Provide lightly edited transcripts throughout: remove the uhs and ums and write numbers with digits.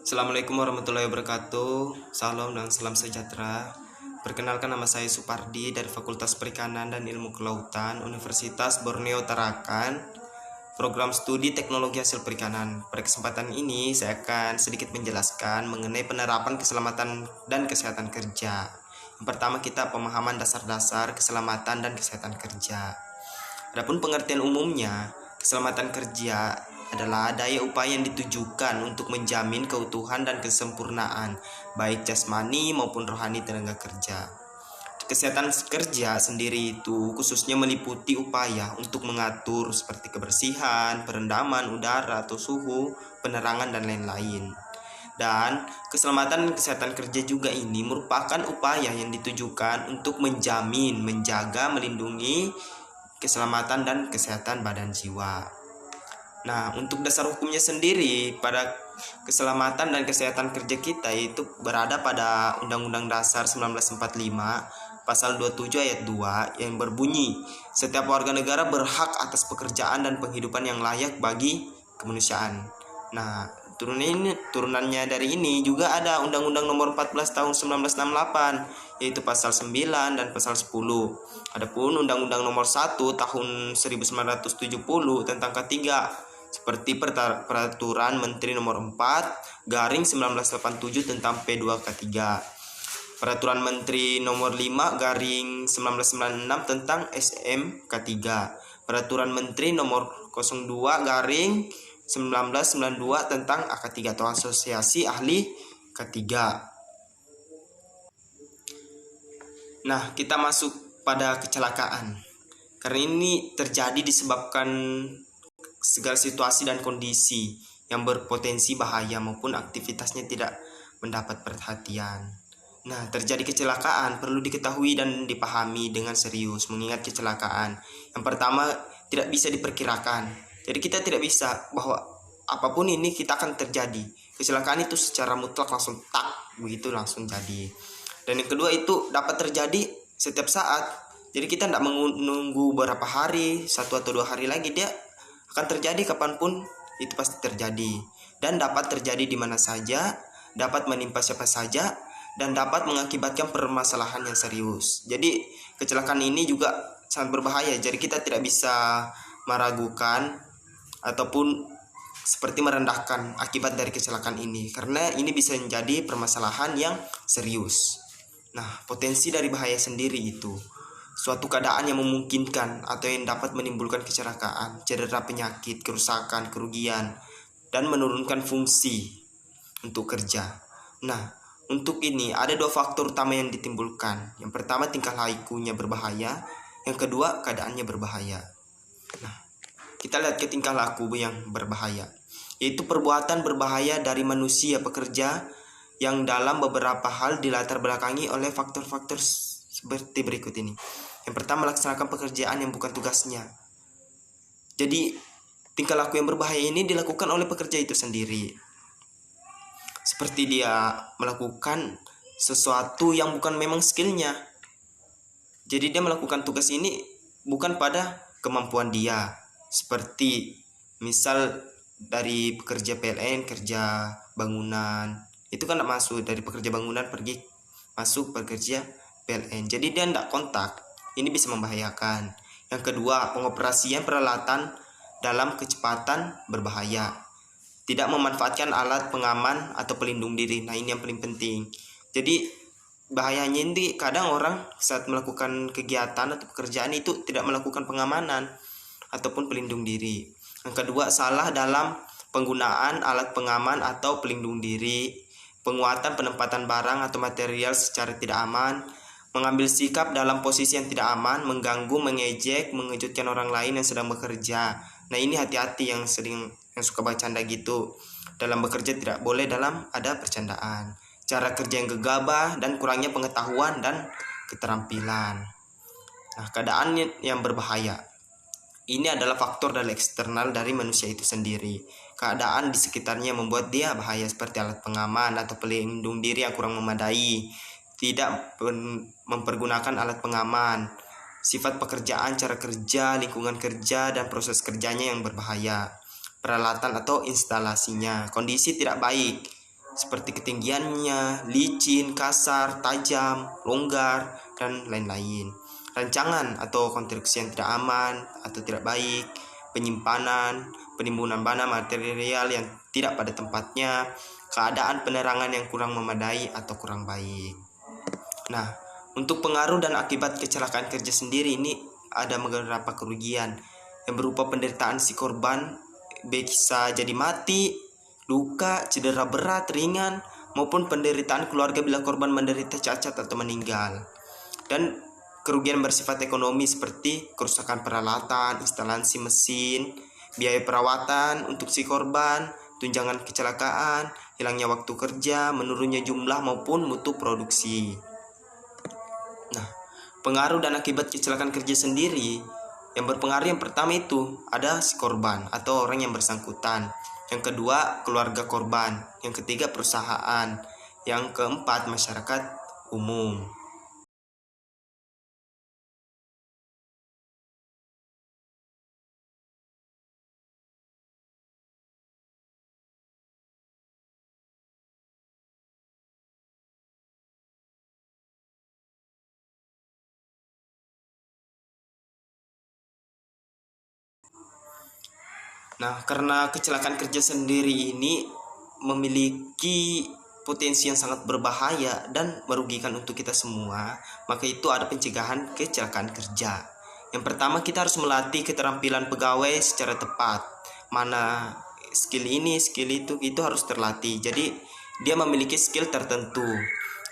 Assalamualaikum warahmatullahi wabarakatuh. Salam dan salam sejahtera. Perkenalkan, nama saya Supardi dari Fakultas Perikanan dan Ilmu Kelautan Universitas Borneo Tarakan, program studi Teknologi Hasil Perikanan. Pada kesempatan ini saya akan sedikit menjelaskan mengenai penerapan keselamatan dan kesehatan kerja. Yang pertama, kita pemahaman dasar-dasar keselamatan dan kesehatan kerja. Adapun pengertian umumnya, keselamatan kerja adalah daya upaya yang ditujukan untuk menjamin keutuhan dan kesempurnaan baik jasmani maupun rohani tenaga kerja. Kesehatan kerja sendiri itu khususnya meliputi upaya untuk mengatur seperti kebersihan, perendaman udara atau suhu, penerangan dan lain-lain. Dan keselamatan kesehatan kerja juga ini merupakan upaya yang ditujukan untuk menjamin, menjaga, melindungi keselamatan dan kesehatan badan jiwa. Nah, untuk dasar hukumnya sendiri pada keselamatan dan kesehatan kerja kita itu berada pada Undang-Undang Dasar 1945 Pasal 27 ayat 2 yang berbunyi, setiap warga negara berhak atas pekerjaan dan penghidupan yang layak bagi kemanusiaan. Nah, turunannya dari ini juga ada Undang-Undang Nomor 14 Tahun 1968 yaitu Pasal 9 dan Pasal 10. Adapun Undang-Undang Nomor 1 Tahun 1970 tentang K3 seperti Peraturan Menteri Nomor 4/1987 tentang P2K3, Peraturan Menteri Nomor 5/1996 tentang SMK3, Peraturan Menteri Nomor 02/1992 tentang AK3 atau Asosiasi Ahli K3. Nah, kita masuk pada kecelakaan. Karena ini terjadi disebabkan segala situasi dan kondisi yang berpotensi bahaya maupun aktivitasnya tidak mendapat perhatian. Nah, terjadi kecelakaan perlu diketahui dan dipahami dengan serius, mengingat kecelakaan yang pertama tidak bisa diperkirakan. Jadi kita tidak bisa bahwa apapun ini kita akan terjadi. Kecelakaan itu secara mutlak langsung begitu langsung jadi. Dan yang kedua itu dapat terjadi setiap saat. Jadi kita tidak menunggu beberapa hari, 1 atau 2 hari lagi, dia akan terjadi kapanpun, itu pasti terjadi. Dan dapat terjadi di mana saja, dapat menimpa siapa saja, dan dapat mengakibatkan permasalahan yang serius. Jadi kecelakaan ini juga sangat berbahaya. Jadi kita tidak bisa meragukan ataupun seperti merendahkan akibat dari kecelakaan ini, karena ini bisa menjadi permasalahan yang serius. Nah, potensi dari bahaya sendiri itu suatu keadaan yang memungkinkan atau yang dapat menimbulkan kecelakaan, cedera, penyakit, kerusakan, kerugian, dan menurunkan fungsi untuk kerja. Nah, untuk ini ada 2 faktor utama yang ditimbulkan. Yang pertama, tingkah lakunya berbahaya. Yang kedua, keadaannya berbahaya. Nah, kita lihat ke tingkah laku yang berbahaya, yaitu perbuatan berbahaya dari manusia pekerja yang dalam beberapa hal dilatar belakangi oleh faktor-faktor seperti berikut ini. Yang pertama, melaksanakan pekerjaan yang bukan tugasnya. Jadi tingkah laku yang berbahaya ini dilakukan oleh pekerja itu sendiri, seperti dia melakukan sesuatu yang bukan memang skillnya. Jadi dia melakukan tugas ini bukan pada kemampuan dia, seperti misal dari pekerja PLN, kerja bangunan, itu kan tidak masuk, dari pekerja bangunan pergi masuk pekerja PLN, jadi dia tidak kontak, ini bisa membahayakan. Yang kedua, pengoperasian peralatan dalam kecepatan berbahaya, tidak memanfaatkan alat pengaman atau pelindung diri. Nah, ini yang paling penting. Jadi bahayanya ini kadang orang saat melakukan kegiatan atau pekerjaan itu tidak melakukan pengamanan ataupun pelindung diri. Yang kedua, salah dalam penggunaan alat pengaman atau pelindung diri, penguatan penempatan barang atau material secara tidak aman, mengambil sikap dalam posisi yang tidak aman, mengganggu, mengejek, mengejutkan orang lain yang sedang bekerja. Nah, ini hati-hati yang suka bercanda gitu. Dalam bekerja tidak boleh dalam ada bercandaan. Cara kerja yang gegabah dan kurangnya pengetahuan dan keterampilan. Nah, keadaan yang berbahaya ini adalah faktor dari eksternal dari manusia itu sendiri. Keadaan di sekitarnya membuat dia bahaya, seperti alat pengaman atau pelindung diri yang kurang memadai, tidak mempergunakan alat pengaman, sifat pekerjaan, cara kerja, lingkungan kerja, dan proses kerjanya yang berbahaya, peralatan atau instalasinya, kondisi tidak baik, seperti ketinggiannya, licin, kasar, tajam, longgar, dan lain-lain. Rancangan atau konstruksi yang tidak aman atau tidak baik, penyimpanan, penimbunan bahan material yang tidak pada tempatnya, keadaan penerangan yang kurang memadai atau kurang baik. Nah, untuk pengaruh dan akibat kecelakaan kerja sendiri ini ada beberapa kerugian yang berupa penderitaan si korban, bisa jadi mati, luka, cedera berat, ringan, maupun penderitaan keluarga bila korban menderita cacat atau meninggal. Dan kerugian bersifat ekonomi seperti kerusakan peralatan, instalasi mesin, biaya perawatan untuk si korban, tunjangan kecelakaan, hilangnya waktu kerja, menurunnya jumlah maupun mutu produksi. Nah, pengaruh dan akibat kecelakaan kerja sendiri yang berpengaruh, yang pertama itu ada si korban atau orang yang bersangkutan, yang kedua keluarga korban, yang ketiga perusahaan, yang keempat masyarakat umum. Nah, karena kecelakaan kerja sendiri ini memiliki potensi yang sangat berbahaya dan merugikan untuk kita semua, maka itu ada pencegahan kecelakaan kerja. Yang pertama, kita harus melatih keterampilan pegawai secara tepat. Mana skill ini, skill itu harus terlatih. Jadi, dia memiliki skill tertentu.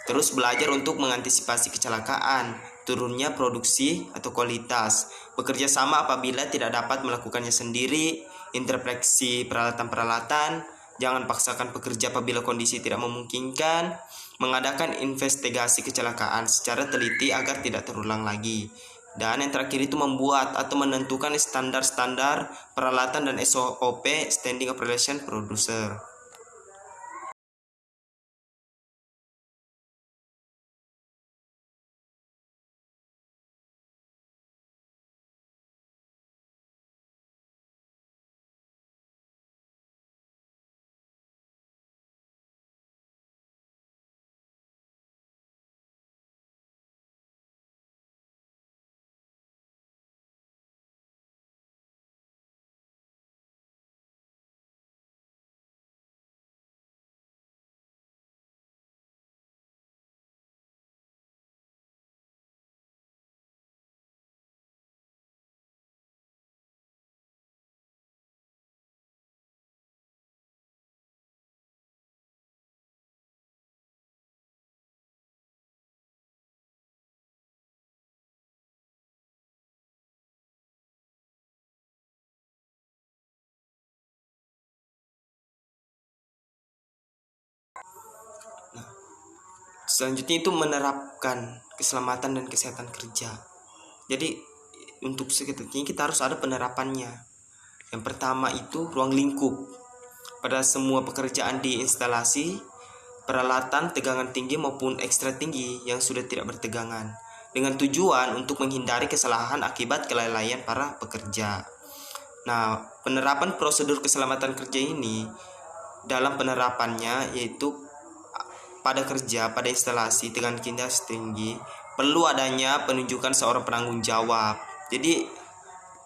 Terus belajar untuk mengantisipasi kecelakaan, turunnya produksi atau kualitas, bekerja sama apabila tidak dapat melakukannya sendiri, intervensi peralatan-peralatan, jangan paksakan pekerja apabila kondisi tidak memungkinkan, mengadakan investigasi kecelakaan secara teliti agar tidak terulang lagi. Dan yang terakhir itu membuat atau menentukan standar-standar peralatan dan SOP, Standing Operation Procedure. Selanjutnya itu menerapkan keselamatan dan kesehatan kerja. Jadi untuk sekitarnya kita harus ada penerapannya. Yang pertama itu ruang lingkup. Pada semua pekerjaan di instalasi, peralatan tegangan tinggi maupun ekstra tinggi yang sudah tidak bertegangan, dengan tujuan untuk menghindari kesalahan akibat kelalaian para pekerja. Nah, penerapan prosedur keselamatan kerja ini dalam penerapannya yaitu pada kerja pada instalasi tegangan tinggi perlu adanya penunjukan seorang penanggung jawab. Jadi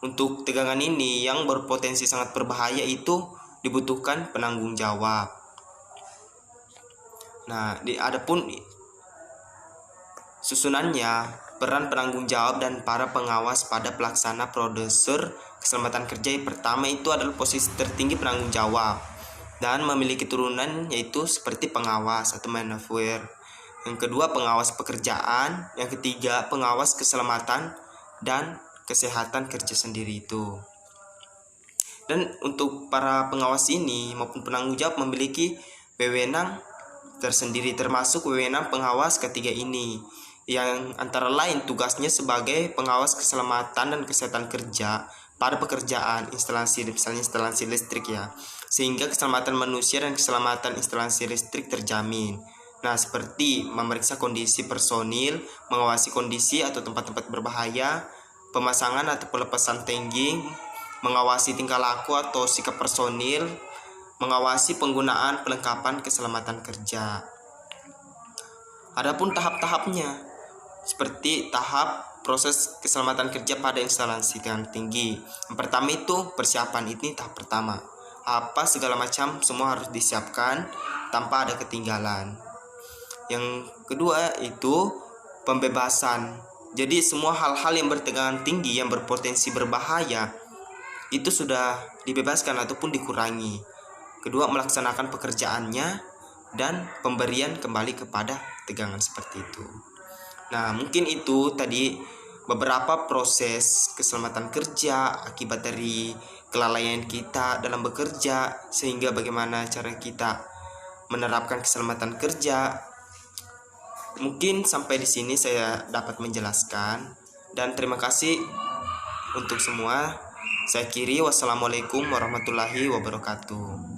untuk tegangan ini yang berpotensi sangat berbahaya itu dibutuhkan penanggung jawab. Nah, adapun susunannya, peran penanggung jawab dan para pengawas pada pelaksana prosedur keselamatan kerja. Yang pertama itu adalah posisi tertinggi penanggung jawab dan memiliki turunan yaitu seperti pengawas atau manager. Yang kedua pengawas pekerjaan, yang ketiga pengawas keselamatan dan kesehatan kerja sendiri itu. Dan untuk para pengawas ini maupun penanggung jawab memiliki wewenang tersendiri, termasuk wewenang pengawas ketiga ini, yang antara lain tugasnya sebagai pengawas keselamatan dan kesehatan kerja pada pekerjaan instalasi, misalnya instalasi listrik ya, sehingga keselamatan manusia dan keselamatan instalasi listrik terjamin. Nah, seperti memeriksa kondisi personil, mengawasi kondisi atau tempat-tempat berbahaya, pemasangan atau pelepasan tangging, mengawasi tingkah laku atau sikap personil, mengawasi penggunaan perlengkapan keselamatan kerja. Adapun tahap-tahapnya, seperti tahap proses keselamatan kerja pada instalasi tegangan tinggi. Yang pertama itu persiapan, ini tahap pertama. Apa segala macam semua harus disiapkan tanpa ada ketinggalan. Yang kedua itu pembebasan. Jadi semua hal-hal yang bertegangan tinggi yang berpotensi berbahaya itu sudah dibebaskan ataupun dikurangi. Kedua, melaksanakan pekerjaannya dan pemberian kembali kepada tegangan seperti itu. Nah, mungkin itu tadi beberapa proses keselamatan kerja akibat dari kelalaian kita dalam bekerja, sehingga bagaimana cara kita menerapkan keselamatan kerja. Mungkin sampai di sini saya dapat menjelaskan, dan terima kasih untuk semua. Saya akhiri, wassalamualaikum warahmatullahi wabarakatuh.